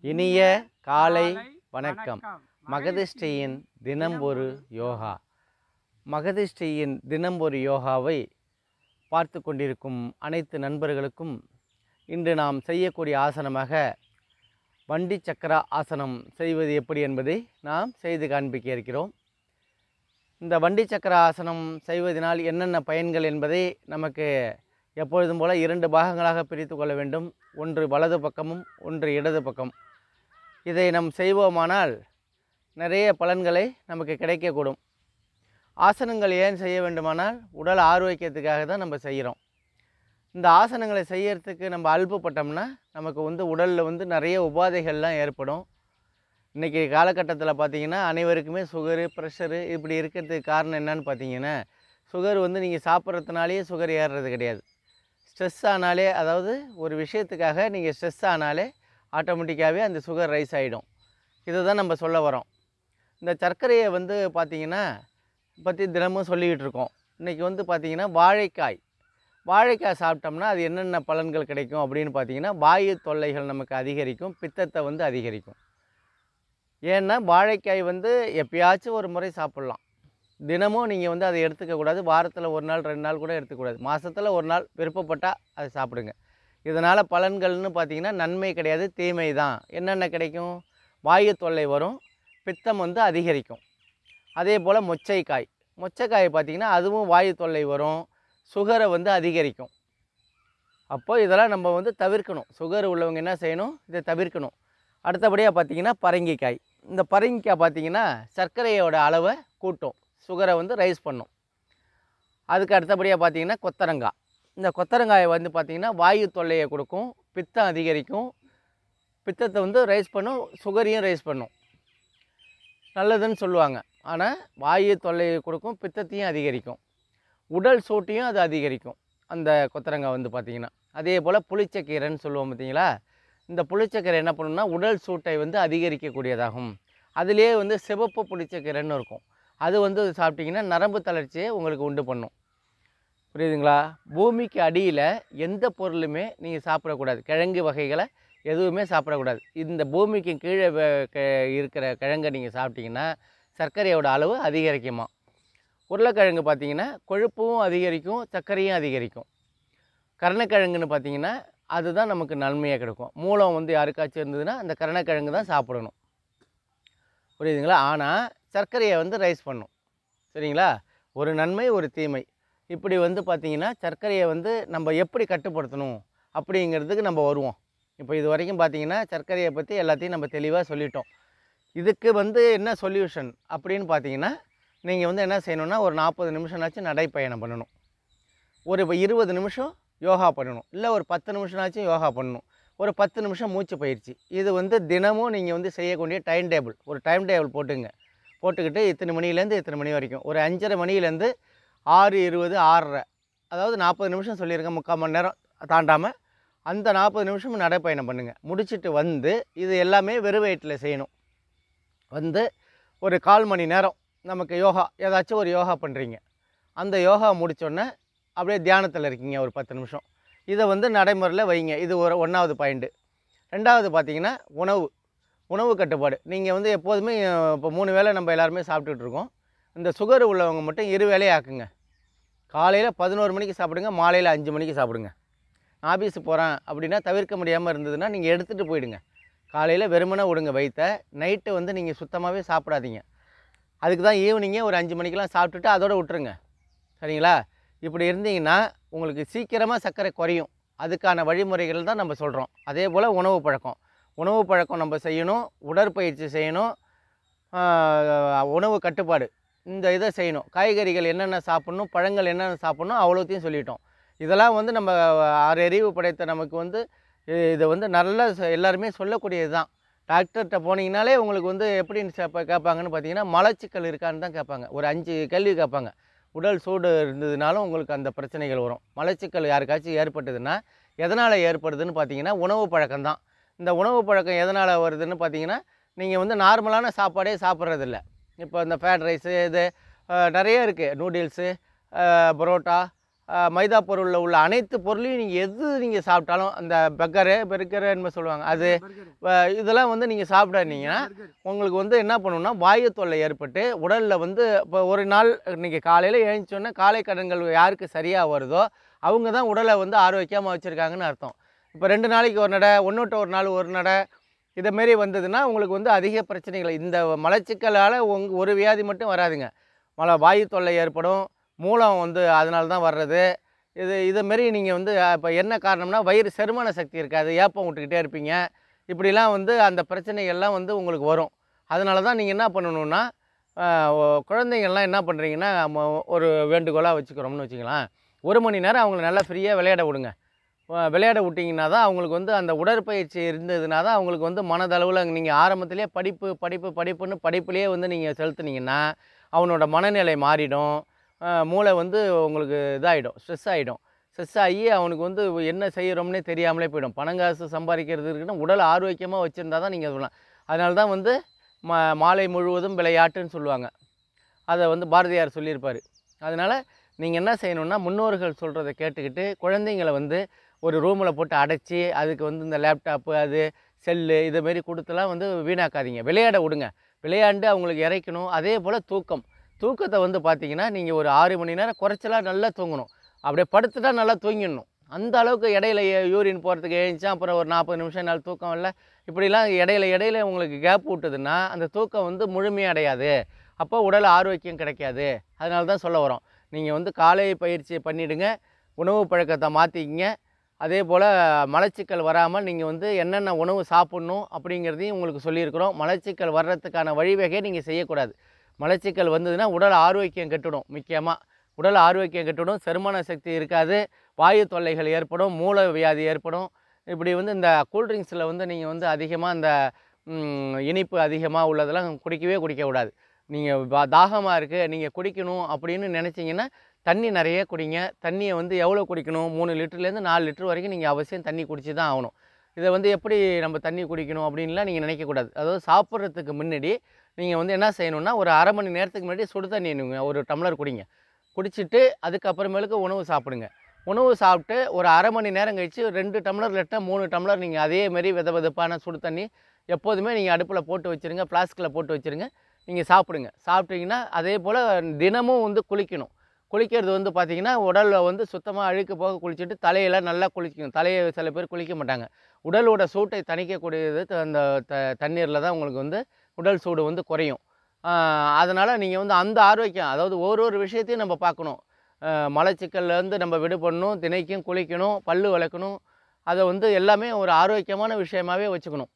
இனிய காலை வணக்கம். மகதிஷ்டியின் தினம் ஒரு யோகா. மகதிஷ்டியின் தினம் ஒரு யோகாவை பார்த்து கொண்டிருக்கும் அனைத்து நண்பர்களுக்கும் இன்று நாம் செய்யக்கூடிய ஆசனமாக வண்டி சக்கர ஆசனம் செய்வது எப்படி என்பதை நாம் செய்து காண்பிக்க இருக்கிறோம். இந்த வண்டி சக்கர ஆசனம் செய்வதனால் என்னென்ன பயன்கள் என்பதை நமக்கு எப்பொழுதும் போல 2 பாகங்களாக பிரித்து கொள்ள வேண்டும். ஒன்று வலது பக்கமும் ஒன்று இடது பக்கம். இதை நாம் செய்வோமானால் நிறைய பலன்களை நமக்கு கிடைக்கக்கூடும். ஆசனங்கள் ஏன் செய்ய வேண்டுமானால் உடல் ஆரோக்கியத்துக்காக தான் நம்ம செய்கிறோம். இந்த ஆசனங்களை செய்யறதுக்கு நம்ம அல்பப்பட்டோம்னா நமக்கு உடலில் நிறைய உபாதைகள்லாம் ஏற்படும். இன்றைக்கி காலகட்டத்தில் பார்த்திங்கன்னா அனைவருக்குமே சுகரு, ப்ரெஷரு இப்படி இருக்கிறதுக்கு காரணம் என்னன்னு பார்த்தீங்கன்னா, சுகர் நீங்கள் சாப்பிட்றதுனாலேயே சுகர் ஏறுறது கிடையாது. ஸ்ட்ரெஸ் ஆனாலே, அதாவது ஒரு விஷயத்துக்காக நீங்கள் ஸ்ட்ரெஸ் ஆனாலே ஆட்டோமேட்டிக்காகவே அந்த சுகர் ரைஸ் ஆகிடும். இதை தான் நம்ம சொல்ல வரோம். இந்த சர்க்கரையை பார்த்திங்கன்னா பற்றி தினமும் சொல்லிக்கிட்டு இருக்கோம். இன்றைக்கி பார்த்திங்கன்னா வாழைக்காய் சாப்பிட்டோம்னா அது என்னென்ன பலன்கள் கிடைக்கும் அப்படின்னு பார்த்திங்கன்னா, வாயு தொல்லைகள் நமக்கு அதிகரிக்கும், பித்தத்தை அதிகரிக்கும். ஏன்னா வாழைக்காய் எப்பயாச்சும் ஒரு முறை சாப்பிட்லாம். தினமும் நீங்கள் அதை எடுத்துக்கக்கூடாது. வாரத்தில் 1 நாள் 2 நாள் கூட எடுத்துக்கூடாது. மாதத்தில் 1 நாள் விருப்பப்பட்டால் அதை சாப்பிடுங்க. இதனால் பலன்கள்னு பார்த்திங்கன்னா நன்மை கிடையாது, தீமை தான். என்னென்ன கிடைக்கும்? வாயு தொல்லை வரும், பித்தம் அதிகரிக்கும். அதே போல் மொச்சைக்காய் பார்த்திங்கன்னா அதுவும் வாயு தொல்லை வரும், சுகரை அதிகரிக்கும். அப்போ இதெல்லாம் நம்ம தவிர்க்கணும். சுகர் உள்ளவங்க என்ன செய்யணும்? இதை தவிர்க்கணும். அடுத்தபடியாக பார்த்திங்கன்னா பரங்கிக்காய். இந்த பரங்கிக்காய் பார்த்திங்கன்னா சர்க்கரையோட அளவை கூட்டும், சுகரை ரைஸ் பண்ணும். அதுக்கு அடுத்தபடியாக பார்த்திங்கன்னா கொத்தரங்காய். இந்த கொத்தரங்காயை பார்த்திங்கன்னா வாயு தொல்லையை கொடுக்கும், பித்தம் அதிகரிக்கும், பித்தத்தை ரைஸ் பண்ணும், சுகரையும் ரைஸ் பண்ணும். நல்லதுன்னு சொல்லுவாங்க. ஆனால் வாயு தொல்லையை கொடுக்கும், பித்தத்தையும் அதிகரிக்கும், உடல் சூட்டையும் அது அதிகரிக்கும் அந்த கொத்தரங்காய் பார்த்திங்கன்னா. அதே போல் புளிச்சக்கீரைன்னு சொல்லுவோம் பார்த்திங்களா. இந்த புளிச்சக்கீரை என்ன பண்ணுன்னா உடல் சூட்டை அதிகரிக்கக்கூடியதாகும். அதுலேயே சிவப்பு புளிச்சக்கீரைன்னு இருக்கும். அது சாப்பிட்டிங்கன்னா நரம்பு தளர்ச்சியை உங்களுக்கு உண்டு பண்ணும். புரியுதுங்களா? பூமிக்கு அடியில் எந்த பொருளுமே நீங்கள் சாப்பிடக்கூடாது. கிழங்கு வகைகளை எதுவுமே சாப்பிடக்கூடாது. இந்த பூமிக்கு கீழே இருக்கிற கிழங்கை நீங்கள் சாப்பிட்டிங்கன்னா சர்க்கரையோட அளவு அதிகரிக்குமா. உருளைக்கிழங்கு பார்த்திங்கன்னா கொழுப்பும் அதிகரிக்கும், சர்க்கரையும் அதிகரிக்கும். கருணக்கிழங்குன்னு பார்த்திங்கன்னா அதுதான் நமக்கு நன்மையாக கிடைக்கும். மூலம் யாருக்காச்சும் இருந்ததுன்னா அந்த கருணக்கிழங்கு தான் சாப்பிடணும். புரியுதுங்களா? ஆனால் சர்க்கரையை ரைஸ் பண்ணும். சரிங்களா? ஒரு நன்மை ஒரு தீமை. இப்படி பார்த்திங்கன்னா சர்க்கரையை நம்ம எப்படி கட்டுப்படுத்தணும் அப்படிங்கிறதுக்கு நம்ம வருவோம். இப்போ இது வரைக்கும் பார்த்திங்கன்னா சர்க்கரையை பற்றி எல்லாத்தையும் நம்ம தெளிவாக சொல்லிட்டோம். இதுக்கு என்ன சொல்யூஷன் அப்படின்னு பார்த்திங்கன்னா, நீங்கள் என்ன செய்யணுன்னா ஒரு 40 நிமிஷம்னாச்சும் நடைப்பயணம் பண்ணணும், ஒரு 20 நிமிஷம் யோகா பண்ணணும், இல்லை ஒரு 10 நிமிஷம்னாச்சும் யோகா பண்ணணும், ஒரு 10 நிமிஷம் மூச்சு பயிற்சி. இது தினமும் நீங்கள் செய்யக்கூடிய டைம் டேபிள், ஒரு டைம் டேபிள் போட்டுக்கிட்டு இத்தனை மணிலேருந்து இத்தனை மணி வரைக்கும், ஒரு 5:30 மணிலேருந்து 6:20 6:30, அதாவது 40 நிமிஷம் சொல்லியிருக்கேன், 3/4 மணி நேரம் தாண்டாமல் அந்த 40 நிமிஷம் நடைப்பயணம் பண்ணுங்கள். முடிச்சுட்டு இது எல்லாமே வெறும் வயிற்றில் செய்யணும். ஒரு 1/4 மணி நேரம் நமக்கு யோகா, ஏதாச்சும் ஒரு யோகா பண்ணுறீங்க. அந்த யோகா முடித்தோடனே அப்படியே தியானத்தில் இருக்கீங்க ஒரு 10 நிமிஷம். இதை நடைமுறையில் வைங்க. இது ஒரு 1வது பாயிண்ட்டு. 2வது பார்த்திங்கன்னா உணவு கட்டுப்பாடு. நீங்கள் எப்போதுமே இப்போ 3 வேளை நம்ம எல்லாருமே சாப்பிட்டுட்டு இருக்கோம். இந்த சுகர் உள்ளவங்க மட்டும் 2 வேளையை ஆக்குங்க. காலையில் 11 மணிக்கு சாப்பிடுங்க, மாலையில் 5 மணிக்கு சாப்பிடுங்க. ஆஃபீஸு போகிறேன் அப்படின்னா தவிர்க்க முடியாமல் இருந்ததுன்னா நீங்கள் எடுத்துகிட்டு போயிடுங்க. காலையில் வெறுமனே விடுங்க வயிற்றை. நைட்டு நீங்கள் சுத்தமாகவே சாப்பிடாதீங்க. அதுக்கு தான் ஈவினிங்கே ஒரு 5 மணிக்கெலாம் சாப்பிட்டுட்டு அதோடு விட்டுருங்க. சரிங்களா? இப்படி இருந்தீங்கன்னா உங்களுக்கு சீக்கிரமாக சர்க்கரை குறையும். அதுக்கான வழிமுறைகள் தான் நம்ம சொல்கிறோம். அதே போல் உணவு பழக்கம் நம்ம செய்யணும், உடற்பயிற்சி செய்யணும், உணவு கட்டுப்பாடு இந்த இதை செய்யணும். காய்கறிகள் என்னென்ன சாப்பிட்ணும், பழங்கள் என்னென்ன சாப்பிட்ணும் அவ்வளோத்தையும் சொல்லிட்டோம். இதெல்லாம் நம்ம அறிவு படைத்த நமக்கு இதை நல்லா எல்லாருமே சொல்லக்கூடியது தான். டாக்டர்கிட்ட போனீங்கனாலே உங்களுக்கு எப்படின்னு கேட்பாங்கன்னு பார்த்தீங்கன்னா, மலச்சிக்கல் இருக்கான்னு தான் கேட்பாங்க. ஒரு 5 கேள்வி கேட்பாங்க. உடல் சூடு இருந்ததுனாலும் உங்களுக்கு அந்த பிரச்சனைகள் வரும். மலச்சிக்கல் யாருக்காச்சும் ஏற்பட்டதுன்னா எதனால் ஏற்படுதுன்னு பார்த்தீங்கன்னா உணவு பழக்கம் தான். இந்த உணவு பழக்கம் எதனால் வருதுன்னு பார்த்தீங்கன்னா, நீங்கள் நார்மலான சாப்பாடே சாப்பிட்றதில்ல. இப்போ இந்த ஃப்ரைட் ரைஸு இது நிறைய இருக்குது. நூடுல்ஸு, பரோட்டா, மைதா பொருளில் உள்ள அனைத்து பொருளையும் நீங்கள் எது நீங்கள் சாப்பிட்டாலும் அந்த பெர்கருன்னு சொல்லுவாங்க அது இதெல்லாம் வந்து நீங்கள் சாப்பிடாதீங்கன்னா உங்களுக்கு வந்து என்ன பண்ணணும்னா வாயு தொல்லை ஏற்பட்டு உடலில் வந்து இப்போ ஒரு நாள் இன்றைக்கி காலையில் எழுந்தோன்னே காலை கடன்கள் யாருக்கு சரியாக வருதோ அவங்க தான் உடலை வந்து ஆரோக்கியமாக வச்சுருக்காங்கன்னு அர்த்தம். இப்போ 2 நாளைக்கு ஒரு நடை, ஒன்று ஒரு நாள் ஒரு நடை இதேமாரி வந்ததுன்னா உங்களுக்கு வந்து அதிக பிரச்சனைகள் இந்த மலச்சிக்கலால் ஒரு வியாதி மட்டும் வராதுங்க. வாயு தொல்லை ஏற்படும், மூலம் வந்து அதனால தான் வர்றது. இதுமாரி நீங்கள் வந்து இப்போ என்ன காரணம்னா வயிறு செரிமான சக்தி இருக்காது, ஏப்பம் விட்டுக்கிட்டே இருப்பீங்க. இப்படிலாம் வந்து அந்த பிரச்சனைகள்லாம் வந்து உங்களுக்கு வரும். அதனால தான் நீங்கள் என்ன பண்ணணுன்னா குழந்தைங்கள்லாம் என்ன பண்ணுறீங்கன்னா ஒரு வேண்டுகோளாக வச்சுக்கிறோம்னு வச்சுக்கலாம், 1 மணி நேரம் அவங்கள நல்லா ஃப்ரீயாக விளையாட விடுங்க. விளையாட விட்டிங்கன்னா தான் அவங்களுக்கு வந்து அந்த உடற்பயிற்சி இருந்ததுனா தான் அவங்களுக்கு வந்து மனதளவில் நீங்கள் ஆரம்பத்திலே படிப்புன்னு படிப்புலேயே வந்து நீங்கள் செலுத்துனீங்கன்னா அவனோட மனநிலை மாறிடும். மூளை வந்து உங்களுக்கு இதாகிடும், ஸ்ட்ரெஸ் ஆகிடும். ஸ்ட்ரெஸ் ஆகி அவனுக்கு வந்து என்ன செய்கிறோம்னே தெரியாமலே போயிடும். பணங்காசு சம்பாதிக்கிறது இருக்குன்னா உடல் ஆரோக்கியமாக வச்சுருந்தா தான் நீங்கள் சொல்லலாம். அதனால தான் வந்து மாலை முழுவதும் விளையாட்டுன்னு சொல்லுவாங்க. அதை வந்து பாரதியார் சொல்லியிருப்பார். அதனால் நீங்கள் என்ன செய்யணுன்னா முன்னோர்கள் சொல்கிறத கேட்டுக்கிட்டு குழந்தைங்களை வந்து ஒரு ரூமில் போட்டு அடைச்சி அதுக்கு வந்து இந்த லேப்டாப்பு அது செல்லு இதுமாரி கொடுத்துலாம் வந்து வீணாக்காதீங்க. விளையாட விடுங்க. விளையாண்டு அவங்களுக்கு இறைக்கணும். அதே போல் தூக்கத்தை வந்து பார்த்திங்கன்னா நீங்கள் ஒரு 6 மணி நேரம் குறைச்சலாக நல்லா தூங்கணும். அப்படியே படுத்துட்டா நல்லா தூங்கிடணும். அந்த அளவுக்கு இடையில யூரின் போகிறதுக்கு எழுந்துச்சா அப்புறம் ஒரு 40 நிமிஷம் நாள் தூக்கம் இல்லை இப்படிலாம் இடையில உங்களுக்கு கேப் விட்டுதுன்னா அந்த தூக்கம் வந்து முழுமையடையாது. அப்போ உடல் ஆரோக்கியம் கிடைக்காது. அதனால தான் சொல்ல வரோம். நீங்கள் வந்து காலை பயிற்சி பண்ணிவிடுங்க, உணவு பழக்கத்தை மாற்றிக்கிங்க. அதே போல் மலச்சிக்கல் வராமல் நீங்கள் வந்து என்னென்ன உணவு சாப்பிட்ணும் அப்படிங்கிறதையும் உங்களுக்கு சொல்லியிருக்கிறோம். மலச்சிக்கல் வர்றதுக்கான வழிவகையை நீங்கள் செய்யக்கூடாது. மலச்சிக்கல் வந்ததுன்னா உடல் ஆரோக்கியம் கெட்டுடும். முக்கியமாக உடல் ஆரோக்கியம் கெட்டுடும், செரிமான சக்தி இருக்காது, வாயு தொல்லைகள் ஏற்படும், மூல வியாதி ஏற்படும். இப்படி வந்து இந்த கூல்ட்ரிங்க்ஸில் வந்து நீங்கள் வந்து அதிகமாக இந்த இனிப்பு அதிகமாக உள்ளதெல்லாம் குடிக்கக்கூடாது. நீங்கள் தாகமாக இருக்குது நீங்கள் குடிக்கணும் அப்படின்னு நினச்சிங்கன்னா தண்ணி நிறைய குடிங்க. தண்ணியை வந்து எவ்வளோ குடிக்கணும்? 3 லிட்டர்லேருந்து 4 லிட்டர் வரைக்கும் நீங்கள் அவசியம் தண்ணி குடிச்சு தான் ஆகணும். இதை வந்து எப்படி நம்ம தண்ணி குடிக்கணும் அப்படின்லாம் நீங்கள் நினைக்கக்கூடாது. அதாவது சாப்பிட்றதுக்கு முன்னாடி நீங்கள் வந்து என்ன செய்யணுன்னா ஒரு அரை மணி நேரத்துக்கு முன்னாடி சுடு தண்ணி ஒரு டம்ளர் குடிங்க. குடிச்சிட்டு அதுக்கப்புறமேலுக்கு உணவு சாப்பிடுங்க. உணவு சாப்பிட்டு ஒரு அரை மணி நேரம் கழித்து 2 டம்ளர் இல்லாட்டா 3 டம்ளர் நீங்கள் அதேமாரி வெதுப்பான சுடு தண்ணி எப்போதுமே நீங்கள் அடுப்பில் போட்டு வச்சுருங்க, ஃப்ளாஸ்கில் போட்டு வச்சுருங்க. நீங்கள் சாப்பிடுங்க. சாப்பிட்டீங்கன்னா அதே போல் தினமும் வந்து குளிக்கணும். குளிக்கிறது வந்து பார்த்திங்கன்னா உடலில் வந்து சுத்தமாக அழுக்கு போக குளிச்சுட்டு தலையெல்லாம் நல்லா குளிக்கணும். தலையை சில பேர் குளிக்க மாட்டாங்க. உடலோட சூட்டை தணிக்கக்கூடியது அந்த தண்ணீரில் தான் உங்களுக்கு வந்து உடல் சூடு வந்து குறையும். அதனால் நீங்கள் வந்து அந்த ஆரோக்கியம் அதாவது ஒரு விஷயத்தையும் நம்ம பார்க்கணும். மலச்சிக்கல்லேருந்து நம்ம விடுபடணும், தினைக்கும் குளிக்கணும், பல் விளக்கணும். அதை வந்து எல்லாமே ஒரு ஆரோக்கியமான விஷயமாகவே வச்சுக்கணும்.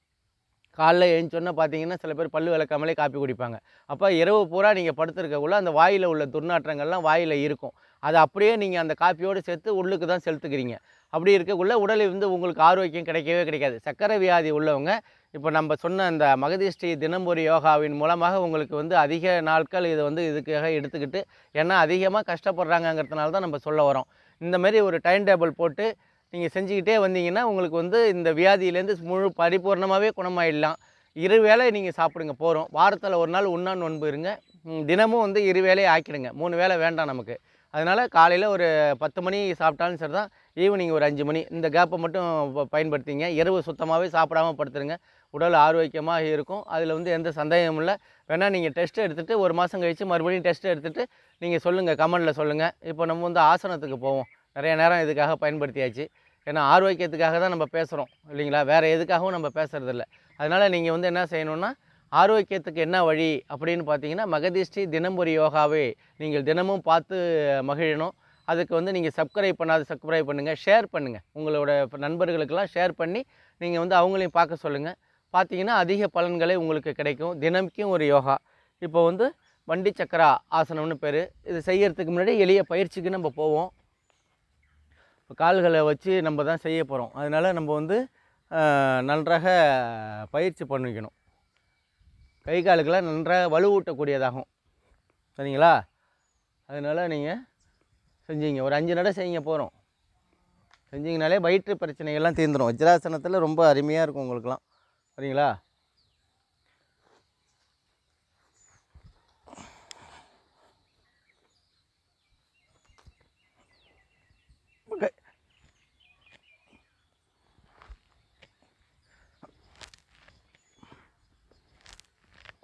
காலைல எழுந்தோன்னே பார்த்தீங்கன்னா சில பேர் பல் விளக்காமலே காப்பி குடிப்பாங்க. அப்போ இரவு பூரா நீங்கள் படுத்துருக்கக்குள்ள அந்த வாயில் உள்ள துர்நாற்றங்கள்லாம் வாயில் இருக்கும். அதை அப்படியே நீங்கள் அந்த காப்பியோடு சேர்த்து உள்ளுக்கு தான் செலுத்துக்கிறீங்க. அப்படி இருக்கக்குள்ள உடலில் வந்து உங்களுக்கு ஆரோக்கியம் கிடைக்கவே கிடைக்காது. சர்க்கரை வியாதி உள்ளவங்க இப்போ நம்ம சொன்ன அந்த மகதிஷ்டி தினம்பொரு யோகாவின் மூலமாக உங்களுக்கு வந்து அதிக நாட்கள் இதை வந்து இதுக்காக எடுத்துக்கிட்டு ஏன்னா அதிகமாக கஷ்டப்படுறாங்கங்கிறதுனால தான் நம்ம சொல்ல வரோம். இந்தமாரி ஒரு டைம் டேபிள் போட்டு நீங்கள் செஞ்சுக்கிட்டே வந்தீங்கன்னா உங்களுக்கு வந்து இந்த வியாதியிலேருந்து பரிபூர்ணமாகவே குணமாயிடலாம். 2 வேளை நீங்கள் சாப்பிடுங்க போகிறோம். வாரத்தில் ஒரு நாள் உண்ணா நோன்பு இருங்க. தினமும் வந்து 2 வேளையை ஆக்கிடுங்க. 3 வேளை வேண்டாம் நமக்கு. அதனால் காலையில் ஒரு 10 மணி சாப்பிட்டாலும் சரி தான், ஈவினிங் ஒரு 5 மணி இந்த கேப்பை மட்டும் பயன்படுத்திங்க. இரவு சுத்தமாகவே சாப்பிடாமல் படுத்துருங்க. உடல் ஆரோக்கியமாக இருக்கும். அதில் வந்து எந்த சந்தேகமும் இல்லை. வேணால் நீங்கள் டெஸ்ட் எடுத்துகிட்டு 1 மாதம் கழித்து மறுபடியும் டெஸ்ட் எடுத்துகிட்டு நீங்கள் சொல்லுங்கள், கமெண்டில் சொல்லுங்கள். இப்போ நம்ம வந்து ஆசனத்துக்கு போவோம். நிறைய நேரம் இதுக்காக பயன்படுத்தியாச்சு. ஏன்னா ஆரோக்கியத்துக்காக தான் நம்ம பேசுகிறோம் இல்லைங்களா, வேறு எதுக்காகவும் நம்ம பேசுகிறதில்ல. அதனால் நீங்கள் வந்து என்ன செய்யணுன்னா ஆரோக்கியத்துக்கு என்ன வழி அப்படின்னு பார்த்தீங்கன்னா மகதிஷ்டி தினம்பொரு யோகாவே நீங்கள் தினமும் பார்த்து மகிழணும். அதுக்கு வந்து நீங்கள் சப்ஸ்கிரைப் பண்ணுங்கள், ஷேர் பண்ணுங்கள். உங்களோட நண்பர்களுக்கெல்லாம் ஷேர் பண்ணி நீங்கள் வந்து அவங்களையும் பார்க்க சொல்லுங்கள். பார்த்தீங்கன்னா அதிக பலன்களே உங்களுக்கு கிடைக்கும். தினமும் ஒரு யோகா. இப்போ வந்து வண்டி சக்கரா ஆசனம்னு பேர். இது செய்கிறதுக்கு முன்னாடி எளிய பயிற்சிக்கு நம்ம போவோம். இப்போ கால்களை வச்சு நம்ம தான் செய்ய போகிறோம். அதனால் நம்ம வந்து நன்றாக பயிற்சி பண்ணிக்கணும். கை காலுக்கெல்லாம் நன்றாக வலுவூட்டக்கூடியதாகும். சரிங்களா? அதனால் நீங்கள் செஞ்சீங்க ஒரு 5 நடை செய்யுங்க போகிறோம். செஞ்சிங்கனாலே வயிற்று பிரச்சனைகள்லாம் தீர்ந்துடும். வஜ்ராசனத்தில் ரொம்ப அருமையாக இருக்கும் உங்களுக்குலாம். சரிங்களா?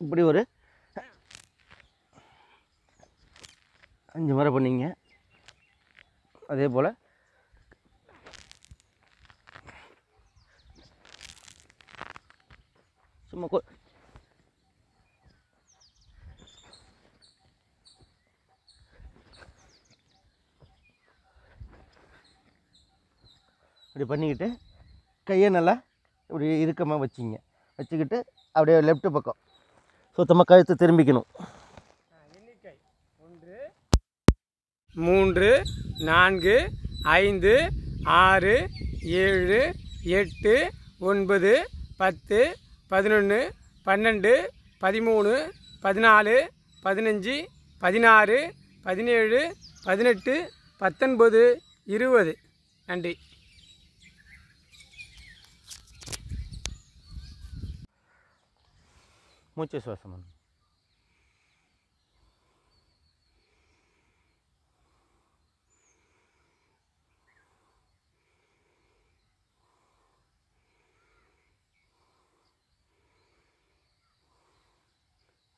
இப்படி ஒரு 5 முறை பண்ணிங்க. அதே போல் சும்மா இப்படி பண்ணிக்கிட்டு கையை நல்லா இப்படி இறுக்கமாக வச்சிங்க. வச்சுக்கிட்டு அப்படியே லெஃப்ட் பக்கம் சுத்தமாக கழுத்து திரும்பிக்கணும். எண்ணிக்கை 1 3 4 5 6 7 8 9 10 11 12 13 14 15 16 17 18 19 20. நன்றி. மூச்சு சுவாசம்.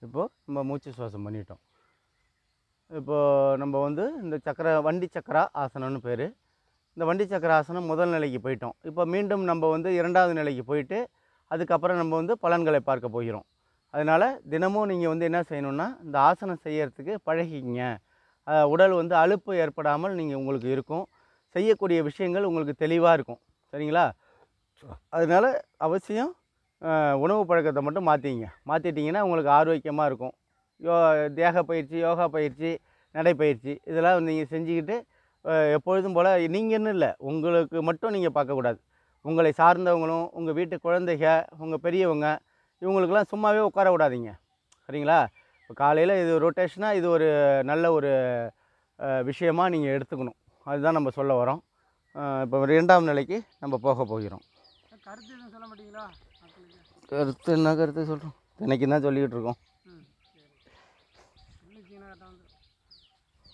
இப்போது நம்ம மூச்சு சுவாசம் பண்ணிட்டோம். இப்போது நம்ம வந்து இந்த வண்டி சக்கரா ஆசனம்னு பேர். இந்த வண்டி சக்கர ஆசனம் முதல் நிலைக்கு போயிட்டோம். இப்போ மீண்டும் நம்ம வந்து 2வது நிலைக்கு போயிட்டு அதுக்கப்புறம் நம்ம வந்து பலன்களை பார்க்க போகிறோம். அதனால் தினமும் நீங்கள் வந்து என்ன செய்யணுன்னா, இந்த ஆசனம் செய்யறதுக்கு பழகிங்க. உடல் வந்து அலுப்பு ஏற்படாமல் உங்களுக்கு இருக்கும். செய்யக்கூடிய விஷயங்கள் உங்களுக்கு தெளிவாக இருக்கும். சரிங்களா? அதனால் அவசியம் உணவு பழக்கத்தை மட்டும் மாற்றிட்டிங்கன்னா உங்களுக்கு ஆரோக்கியமாக இருக்கும். தேக பயிற்சி, யோகா பயிற்சி, நடைப்பயிற்சி இதெல்லாம் நீங்கள் செஞ்சுக்கிட்டு எப்பொழுதும் போல் நீங்கன்னு இல்லை, உங்களுக்கு மட்டும் நீங்கள் பார்க்கக்கூடாது. உங்களை சார்ந்தவங்களும், உங்கள் வீட்டு குழந்தைங்க, உங்கள் பெரியவங்க இவங்களுக்கெல்லாம் சும்மாவே உட்கார விடாதீங்க. சரிங்களா? இப்போ காலையில் இது ரொட்டேஷனாக இது ஒரு நல்ல ஒரு விஷயமாக நீங்கள் எடுத்துக்கணும். அதுதான் நம்ம சொல்ல வரோம். இப்போ 2ஆம் நிலைக்கு நம்ம போக போகிறோம். கருத்து எதுவும் சொல்ல மாட்டீங்களா? கருத்து என்ன கருத்து சொல்கிறோம், இன்றைக்கி தான் சொல்லிக்கிட்டு இருக்கோம்.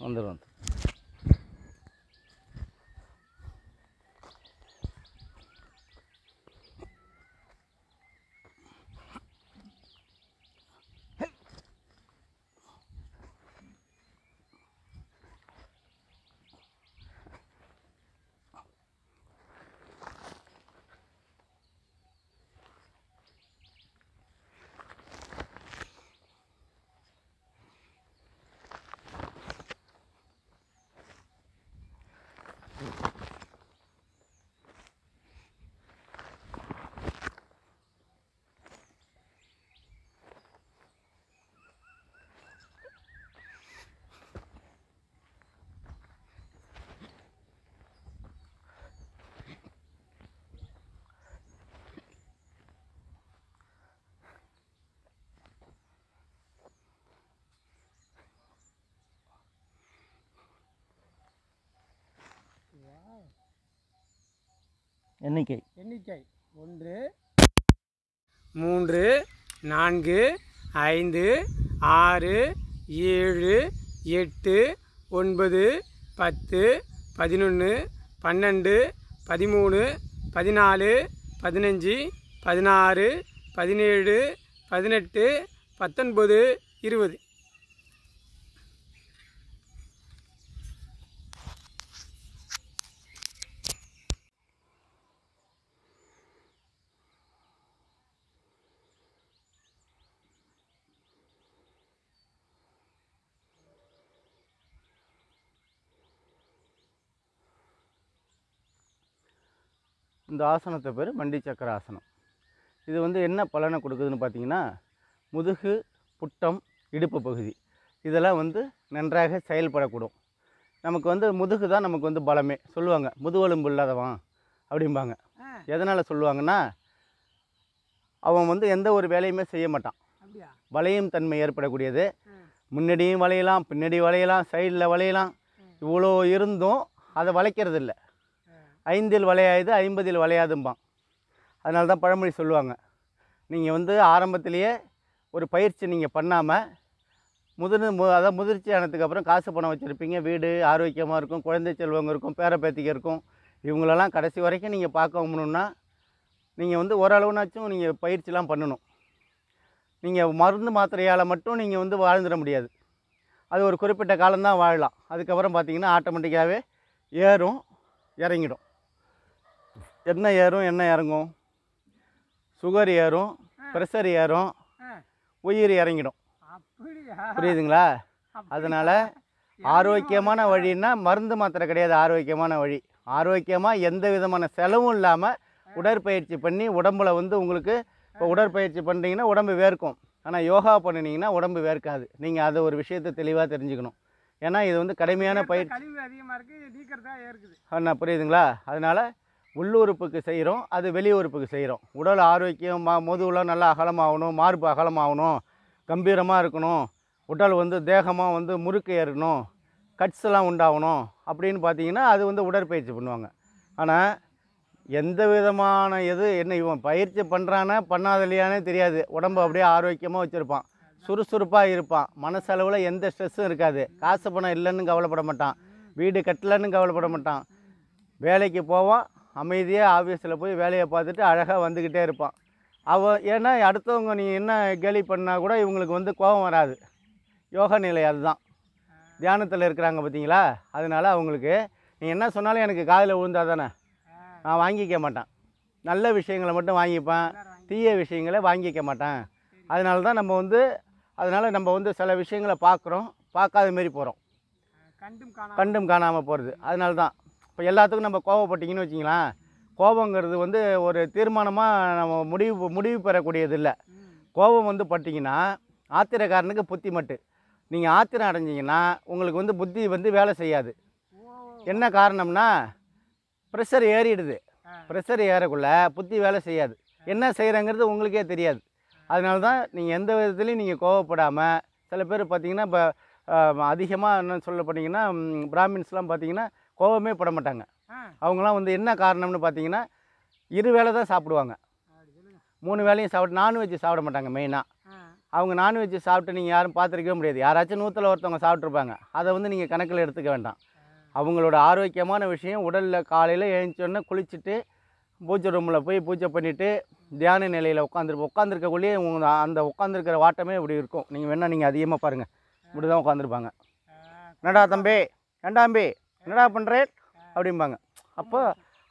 வந்துடும். எண்ணிக்கை 1 3 4 5 6 7 8 9 10 11 12 13 14 15 16 17 18 19 20. இந்த ஆசனத்தை பேர் வண்டி சக்கர ஆசனம். இது வந்து என்ன பலனை கொடுக்குதுன்னு பார்த்தீங்கன்னா, முதுகு, புட்டம், இடுப்பு பகுதி இதெல்லாம் வந்து நன்றாக செயல்படக்கூடும். நமக்கு வந்து முதுகு தான் நமக்கு வந்து பலமே சொல்லுவாங்க. முதுகெலும்பு இல்லாதவன் அப்படிம்பாங்க. எதனால் சொல்லுவாங்கன்னா, அவன் வந்து எந்த ஒரு வேலையுமே செய்ய மாட்டான். வளையும் தன்மை ஏற்படக்கூடியது. முன்னாடியும் வளையலாம், பின்னாடி வளையலாம், சைடில் வளையலாம். இவ்வளோ இருந்தும் அதை வளைக்கிறது இல்லை. 5ல் வளையாது 50ல் வளையாதும்பான். அதனால தான் பழமொழி சொல்லுவாங்க, நீங்கள் வந்து ஆரம்பத்திலேயே ஒரு பயிற்சி நீங்கள் பண்ணாமல் அதாவது முதிர்ச்சி ஆனதுக்கப்புறம் காசு பணம் வச்சுருப்பீங்க, வீடு ஆரோக்கியமாக இருக்கும், குழந்தை செல்வங்க இருக்கும், பேரப்பேத்திக்க இருக்கும். இவங்களெல்லாம் கடைசி வரைக்கும் நீங்கள் பார்க்கணும்னா நீங்கள் வந்து ஓரளவுனாச்சும் நீங்கள் பயிற்சிலாம் பண்ணணும். நீங்கள் மருந்து மாத்திரையால் மட்டும் நீங்கள் வந்து வாழ்ந்துட முடியாது. அது ஒரு குறிப்பிட்ட காலம்தான் வாழலாம். அதுக்கப்புறம் பார்த்திங்கன்னா ஆட்டோமேட்டிக்காகவே ஏறும் இறங்கிடும். என்ன ஏறும் என்ன இறங்கும்? சுகர் ஏறும், ப்ரெஷர் ஏறும், உயிர் இறங்கிடும். புரியுதுங்களா? அதனால் ஆரோக்கியமான வழின்னா மருந்து மாத்திரை கிடையாது. ஆரோக்கியமான வழி ஆரோக்கியமாக எந்த விதமான செலவும் இல்லாமல் உடற்பயிற்சி பண்ணி உடம்புல வந்து உங்களுக்கு இப்போ உடற்பயிற்சி பண்ணுறீங்கன்னா உடம்பு வேர்க்கும். ஆனால் யோகா பண்ணினீங்கன்னா உடம்பு வேர்க்காது. நீங்கள் அதை ஒரு விஷயத்தை தெளிவாக தெரிஞ்சுக்கணும். ஏன்னா இது வந்து கடுமையான பயிற்சி அதிகமாக இருக்குது. அண்ணா புரியுதுங்களா? அதனால் உள்ளுறுப்புக்கு செய்கிறோம், அது வெளி உறுப்புக்கு செய்கிறோம். உடல் ஆரோக்கியம் முதுகுலாம் நல்லா அகலமாகணும், மார்பு அகலமாகணும், கம்பீரமாக இருக்கணும், உடல் வந்து தேகமாக வந்து முறுக்கு ஏறணும், கட்ஸ்லாம் உண்டாகணும் அப்படின்னு பார்த்தீங்கன்னா அது வந்து உடற்பயிற்சி பண்ணுவாங்க. ஆனால் எந்த விதமான என்ன இவன் பயிற்சி பண்ணுறானா பண்ணாத இல்லையானே தெரியாது. உடம்பு அப்படியே ஆரோக்கியமாக வச்சுருப்பான், சுறுசுறுப்பாக இருப்பான், மனசளவில் எந்த ஸ்ட்ரெஸ்ஸும் இருக்காது, காசு பணம் இல்லைன்னு கவலைப்பட மாட்டான், வீடு கட்டலன்னு கவலைப்பட மாட்டான், வேலைக்கு போவான், அமைதியாக ஆஃபீஸில் போய் வேலையை பார்த்துட்டு அழகாக வந்துக்கிட்டே இருப்பான். ஏன்னா அடுத்தவங்க நீ என்ன கேலி பண்ணால் கூட இவங்களுக்கு வந்து கோபம் வராது. யோக நிலை அதுதான். தியானத்தில் இருக்கிறாங்க பார்த்தீங்களா? அதனால் அவங்களுக்கு நீ என்ன சொன்னாலும் எனக்கு காதில் விழுந்தா தானே, நான் வாங்கிக்க மாட்டேன். நல்ல விஷயங்களை மட்டும் வாங்கிப்பேன், தீய விஷயங்களை வாங்கிக்க மாட்டேன். அதனால தான் நம்ம வந்து சில விஷயங்களை பார்க்குறோம், பார்க்காத மாரி போகிறோம், கண்டும் காணாமல் போகிறது. அதனால தான் இப்போ எல்லாத்துக்கும் நம்ம கோபப்பட்டிங்கன்னு வச்சிங்களேன், கோபங்கிறது வந்து ஒரு தீர்மானமாக நம்ம முடிவு பெறக்கூடியது இல்லை. கோபம் வந்து பட்டிங்கன்னா ஆத்திரக்காரனுக்கு புத்தி மட்டு. நீங்கள் ஆத்திரம் அடைஞ்சிங்கன்னா உங்களுக்கு வந்து புத்தி வந்து வேலை செய்யாது. என்ன காரணம்னா ப்ரெஷர் ஏறிடுது. ப்ரெஷர் ஏறக்குள்ள புத்தி வேலை செய்யாது. என்ன செய்கிறங்கிறது உங்களுக்கே தெரியாது. அதனால தான் நீங்கள் எந்த விதத்துலையும் நீங்கள் கோவப்படாமல், சில பேர் பார்த்திங்கன்னா இப்போ அதிகமாக என்ன சொல்ல போனீங்கன்னா பிராமின்ஸ்லாம் பார்த்திங்கன்னா கோவமே பட மாட்டாங்க. அவங்களாம் வந்து என்ன காரணம்னு பார்த்தீங்கன்னா 2 வேளை தான் சாப்பிடுவாங்க, 3 வேளையும் நான்வெஜ் சாப்பிட மாட்டாங்க. மெயினாக அவங்க நான்வெஜ் சாப்பிட்டு நீங்கள் யாரும் பார்த்துருக்கவே முடியாது. யாராச்சும் 100ல் ஒருத்தவங்க சாப்பிட்ருப்பாங்க. அதை வந்து நீங்கள் கணக்கில் எடுத்துக்க வேண்டாம். அவங்களோட ஆரோக்கியமான விஷயம் உடலில் காலையில் எழுந்தோடனே குளிச்சுட்டு பூஜை ரூமில் போய் பூஜை பண்ணிவிட்டு தியான நிலையில் உட்காந்துருக்கக்குள்ளேயே அந்த உட்காந்துருக்கிற வாட்டமே இப்படி இருக்கும். நீங்கள் வேணால் நீங்கள் அதிகமாக பாருங்கள், இப்படி தான் உட்காந்துருப்பாங்க. என்னடா தம்பி, ஏண்டாம்பி என்னடா பண்ணுறேன் அப்படிம்பாங்க. அப்போ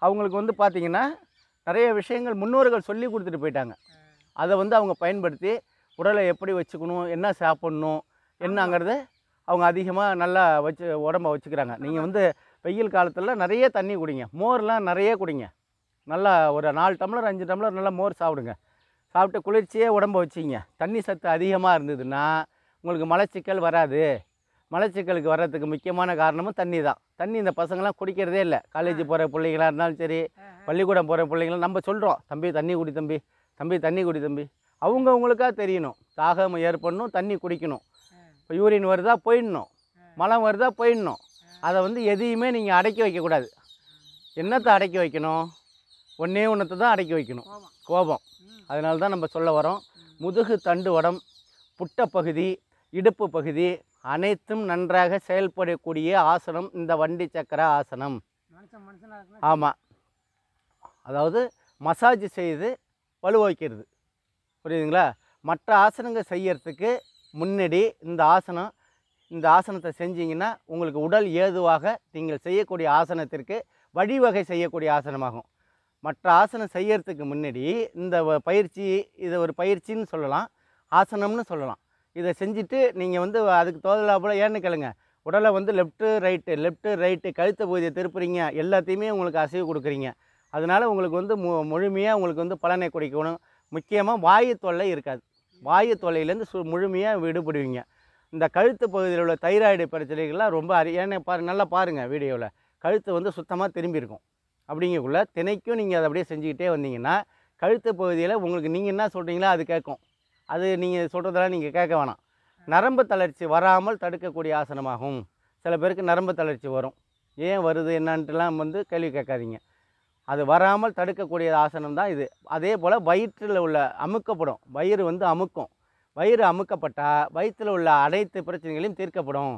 அவங்களுக்கு வந்து பார்த்திங்கன்னா நிறைய விஷயங்கள் முன்னோர்கள் சொல்லி கொடுத்துட்டு போயிட்டாங்க. அதை வந்து அவங்க பயன்படுத்தி உடலை எப்படி வச்சுக்கணும், என்ன சாப்பிட்ணும் என்னங்கிறத அவங்க அதிகமாக நல்லா உடம்பை வச்சுக்கிறாங்க. நீங்கள் வந்து வெயில் காலத்தில் நிறைய தண்ணி குடிங்க, மோர்லாம் நிறைய குடிங்க. நல்லா ஒரு 4 டம்ளர் 5 டம்ளர் நல்லா மோர் சாப்பிடுங்க. சாப்பிட்டு குளிர்ச்சியே உடம்பை வச்சிங்க. தண்ணி சத்து அதிகமாக இருந்ததுன்னா உங்களுக்கு மலச்சிக்கல் வராது. மலச்சிக்கலுக்கு வர்றதுக்கு முக்கியமான காரணமும் தண்ணி தான். தண்ணி இந்த பசங்களாம் குடிக்கிறதே இல்லை. காலேஜ் போகிற பிள்ளைங்களாக இருந்தாலும் சரி, பள்ளிக்கூடம் போகிற பிள்ளைங்களாம் நம்ம சொல்கிறோம், தம்பி தண்ணி குடி தம்பி, தம்பி தண்ணி குடி தம்பி. அவங்கவுங்களுக்காக தெரியணும், தாகம் ஏற்படணும், தண்ணி குடிக்கணும். இப்போ யூரின் வருதா போயிடணும், மலம் வருதா போயிடணும். அதை வந்து எதையுமே நீங்கள் அடக்கி வைக்கக்கூடாது. என்னத்தை அடக்கி வைக்கணும்? ஒன்றத்தை தான் அடக்கி வைக்கணும், கோபம். அதனால தான் நம்ம சொல்ல வரோம், முதுகு தண்டுவடம், புட்டப்பகுதி, இடுப்பு பகுதி அனைத்தும் நன்றாக செயல்படக்கூடிய ஆசனம் இந்த வண்டி சக்கர ஆசனம். ஆமாம், அதாவது மசாஜ் செய்து வலுவாக்கிறது. புரியுதுங்களா? மற்ற ஆசனங்கள் செய்யறதுக்கு முன்னாடி இந்த ஆசனத்தை செஞ்சிங்கன்னா உங்களுக்கு உடல் ஏதுவாக நீங்கள் செய்யக்கூடிய ஆசனத்திற்கு வழிவகை செய்யக்கூடிய ஆசனமாகும். மற்ற ஆசனம் செய்யறதுக்கு முன்னாடி இந்த பயிற்சி, இதை ஒரு பயிற்சின்னு சொல்லலாம், ஆசனம்னு சொல்லலாம். இதை செஞ்சுட்டு நீங்கள் வந்து அதுக்கு தோதலாப்பில் ஏன்னு கேளுங்க, உடலை வந்து லெஃப்ட்டு ரைட்டு கழுத்து பகுதியை திருப்புறீங்க, எல்லாத்தையுமே உங்களுக்கு அசைவு கொடுக்குறீங்க. அதனால் உங்களுக்கு வந்து முழுமையாக உங்களுக்கு வந்து பலனை கொடுக்கணும். முக்கியமாக வாயு தொல்லை இருக்காது. வாயு தொல்லையிலேருந்து முழுமையாக விடுபடுவீங்க. இந்த கழுத்து பகுதியில் உள்ள தைராய்டு பிரச்சனைகள்லாம் ரொம்ப ஏன்னா நல்லா பாருங்கள் வீடியோவில், கழுத்து வந்து சுத்தமாக திரும்பி இருக்கும். அப்படிங்கக்குள்ள தினைக்கும் நீங்கள் அதை அப்படியே செஞ்சுக்கிட்டே வந்தீங்கன்னா கழுத்து பகுதியில் உங்களுக்கு நீங்கள் என்ன சொல்கிறீங்களோ அது கேட்கும். அது நீங்கள் சொல்கிறதெல்லாம் நீங்கள் கேட்க வேணாம். நரம்பு தளர்ச்சி வராமல் தடுக்கக்கூடிய ஆசனமாகும். சில பேருக்கு நரம்பு தளர்ச்சி வரும், ஏன் வருது என்னான்ட்டுலாம் வந்து கேள்வி கேட்காதீங்க. அது வராமல் தடுக்கக்கூடிய ஆசனம் தான் இது. அதே போல் வயிற்றில் உள்ள அமுக்கப்படும், வயிறு வந்து அமுக்கும். வயிறு அமுக்கப்பட்டால் வயிற்றில் உள்ள அனைத்து பிரச்சனைகளையும் தீர்க்கப்படும்.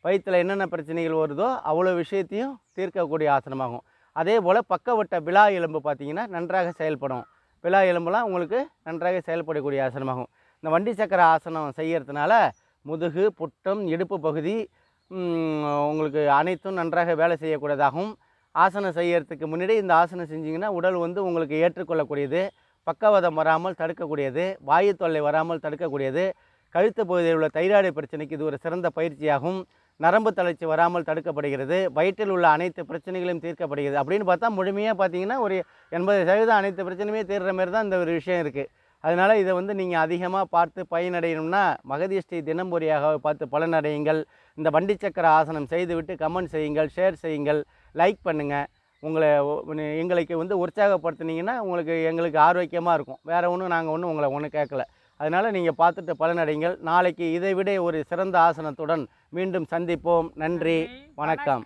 வயிற்றில் என்னென்ன பிரச்சனைகள் வருதோ அவ்வளோ விஷயத்தையும் தீர்க்கக்கூடிய ஆசனமாகும். அதே போல் பக்கவட்ட விலா எலும்பு பார்த்திங்கன்னா நன்றாக செயல்படும். விலா எலும்புலாம் உங்களுக்கு நன்றாக செயல்படக்கூடிய ஆசனமாகும். இந்த வண்டி சக்கர ஆசனம் செய்யறதுனால முதுகு, புட்டம், இடுப்பு பகுதி உங்களுக்கு அனைத்தும் நன்றாக வேலை செய்யக்கூடியதாகும். ஆசனம் செய்யறதுக்கு முன்னாடி இந்த ஆசனம் செஞ்சிங்கன்னா உடல் வந்து உங்களுக்கு ஏற்றுக்கொள்ளக்கூடியது, பக்கவாதம் வராமல் தடுக்கக்கூடியது, வாயு தொல்லை வராமல் தடுக்கக்கூடியது, கழுத்து பகுதியில் உள்ள தைராய்டு பிரச்சனைக்கு இது ஒரு சிறந்த பயிற்சியாகும். நரம்பு தளர்ச்சி வராமல் தடுக்கப்படுகிறது, வயிற்றில் உள்ள அனைத்து பிரச்சனைகளையும் தீர்க்கப்படுகிறது. அப்படின்னு பார்த்தா முழுமையாக பார்த்தீங்கன்னா ஒரு 80% அனைத்து பிரச்சனையுமே தீர்ற மாதிரி தான் இந்த ஒரு விஷயம் இருக்குது. அதனால் இதை வந்து நீங்கள் அதிகமாக பார்த்து பயனடையணும்னா மகதிஷ்டி தினம்பொறியாக பார்த்து பலனடையுங்கள். இந்த வண்டி சக்கர ஆசனம் செய்துவிட்டு கமெண்ட் செய்யுங்கள், ஷேர் செய்யுங்கள், லைக் பண்ணுங்கள். எங்களுக்கு வந்து உற்சாகப்படுத்துனீங்கன்னா எங்களுக்கு ஆரோக்கியமாக இருக்கும். வேறு ஒன்றும் நாங்கள் உங்களை கேட்கல. அதனால் நீங்கள் பார்த்துட்டு பலனடைங்கள். நாளைக்கு இதை விட ஒரு சிறந்த ஆசனத்துடன் மீண்டும் சந்திப்போம். நன்றி, வணக்கம்.